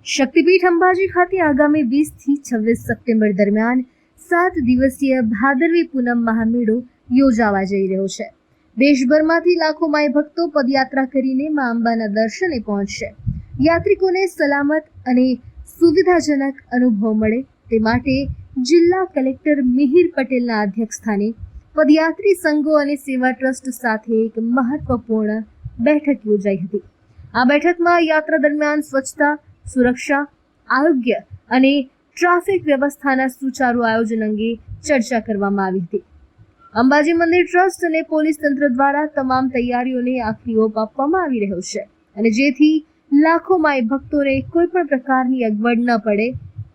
શક્તિપીઠ અંબાજી ખાતે આગામી 20 થી 26 સપ્ટેમ્બર દરમિયાન 7 દિવસીય ભાદરવી પૂનમ મહામેળો યોજાવા જઈ રહ્યો છે। દેશભરમાંથી લાખો માઈ ભક્તો પદયાત્રા કરીને મા અંબાના દર્શને પહોંચશે। યાત્રિકોને સલામત અને સુવિધાજનક અનુભવ મળે તે માટે જિલ્લા કલેક્ટર મિહિર પટેલના અધ્યક્ષસ્થાને પદયાત્રી સંઘો અને સેવા ટ્રસ્ટ સાથે એક મહત્વપૂર્ણ બેઠક યોજાઈ હતી। આ બેઠકમાં યાત્રા દરમિયાન સ્વચ્છતા, સુરક્ષા, આરોગ્ય અને ટ્રાફિક વ્યવસ્થાના સુચારુ આયોજન અંગે ચર્ચા કરવામાં આવી હતી। અંબાજી મંદિર ટ્રસ્ટ અને પોલીસ તંત્ર દ્વારા તમામ તૈયારીઓને આખરી ઓપ આપવામાં આવી રહ્યો છે અને જેથી લાખો માઈ ભક્તોને કોઈ પણ પ્રકારની અગવડ ન પડે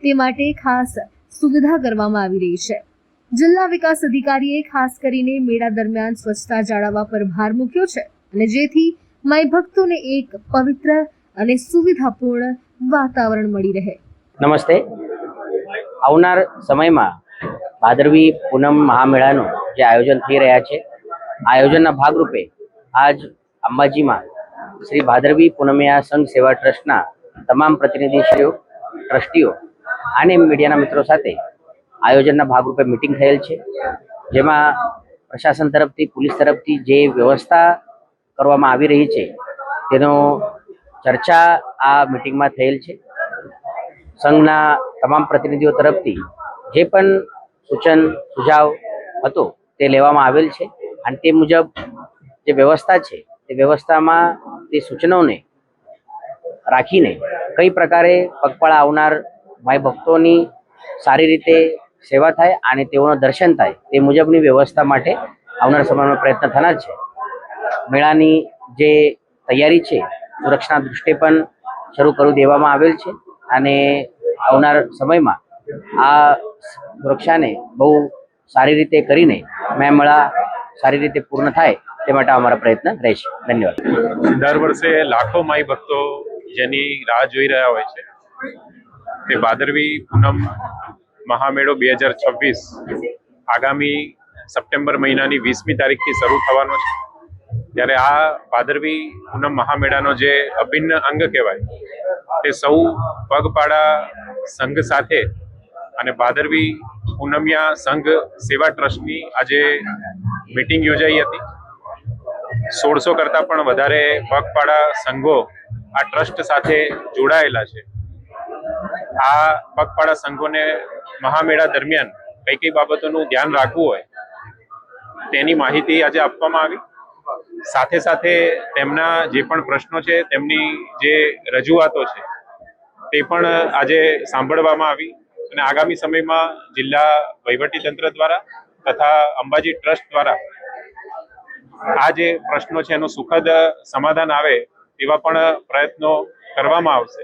તે માટે ખાસ સુવિધા કરવામાં આવી રહી છે। જિલ્લા વિકાસ અધિકારીએ ખાસ કરીને મેળા દરમિયાન સ્વચ્છતા જાળવવા પર ભાર મૂક્યો છે અને જેથી માઈ ભક્તોને એક પવિત્ર અને સુવિધાપૂર્ણ વાતાવરણ મળી રહે। નમસ્તે। આવનાર સમયમાં ભાદરવી પૂનમ મહામેળાનું જે આયોજન થઈ રહ્યા છે, આયોજનના ભાગરૂપે આજ અંબાજીમાં શ્રી ભાદરવી પૂનમિયા સંઘ સેવા ટ્રસ્ટના તમામ પ્રતિનિધિશ્રીઓ, ટ્રસ્ટીઓ અને મીડિયાના મિત્રો સાથે આયોજનના ભાગરૂપે મિટિંગ થયેલ છે, જેમાં પ્રશાસન તરફથી, પોલીસ તરફથી જે વ્યવસ્થા કરવામાં આવી રહી છે તેનો ચર્ચા આ મિટિંગમાં થયેલ છે। સંઘના તમામ પ્રતિનિધિઓ તરફથી જે પણ સૂચન સુઝાવ હતો તે લેવામાં આવેલ છે અને તે મુજબ જે વ્યવસ્થા છે તે વ્યવસ્થામાં તે સૂચનોને રાખીને કઈ પ્રકારે પગપાળા આવનાર માઈ ભક્તોની સારી રીતે સેવા થાય અને તેઓનું દર્શન થાય તે મુજબની વ્યવસ્થા માટે આવનાર સમયમાં પ્રયત્ન થનાર છે। મેળાની જે તૈયારી છે સુરક્ષાના દૃષ્ટિએ પણ શરૂ કરી દેવામાં આવેલ છે અને આવનાર સમયમાં આ સુરક્ષાને બહુ સારી રીતે કરીને મેળા સારી રીતે પૂર્ણ થાય તે માટે અમારા પ્રયત્ન રહેશે। ધન્યવાદ। દર વર્ષે લાખો માઈ ભક્તો જેની રાહ જોઈ રહ્યા હોય છે તે ભાદરવી પૂનમ મહામેળો 2026 આગામી સપ્ટેમ્બર મહિનાની 20મી તારીખથી શરૂ થવાનો છે। ત્યારે આ ભાદરવી પૂનમ મહામેળાનો જે અભિન્ન અંગ કહેવાય તે સૌ પગપાળા સંઘ સાથે અને ભાદરવી પૂનમિયા સંઘ સેવા ટ્રસ્ટની આજે મિટિંગ યોજાઈ હતી। 1600 કરતાં પણ વધારે પગપાળા સંઘો આ ટ્રસ્ટ સાથે જોડાયેલા છે। આ પગપાળા સંઘોને મહામેળા દરમિયાન કઈ કઈ બાબતોનું ધ્યાન રાખવું હોય તેની માહિતી આજે આપવામાં આવી। સાથે સાથે તેમના જે પણ પ્રશ્નો છે, તેમની જે રજૂઆતો છે તે પણ આજે સાંભળવામાં આવી અને આગામી સમયમાં જિલ્લા વહીવટીતંત્ર દ્વારા તથા અંબાજી ટ્રસ્ટ દ્વારા આ જે પ્રશ્નો છે એનું સુખદ સમાધાન આવે તેવા પણ પ્રયત્નો કરવામાં આવશે।